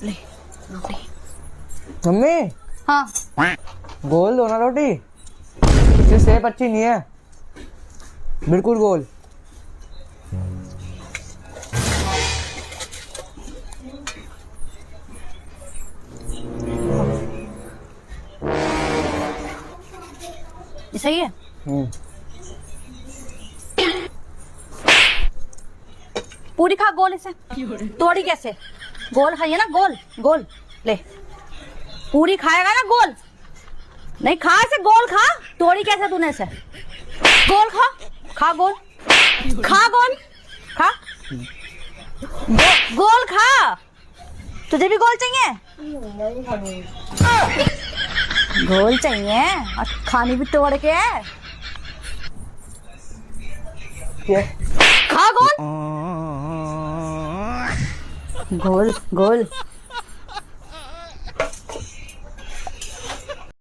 ले रोटी। मम्मी हाँ गोल दो ना रोटी, इससे सेहत अच्छी नहीं है, बिल्कुल गोल। ये सही है। पूरी खा गोल इसे, तोड़ी कैसे? गोल खाइए ना, गोल गोल ले। पूरी खाएगा ना गोल, नहीं खा इसे, गोल खा। तोड़ी कैसे तूने इसे? गोल खा, खा गोल, खा गोल, खा गोल खा। तुझे भी गोल चाहिए? गोल चाहिए और खानी भी तोड़ के है। खा गोल, गोल गोल।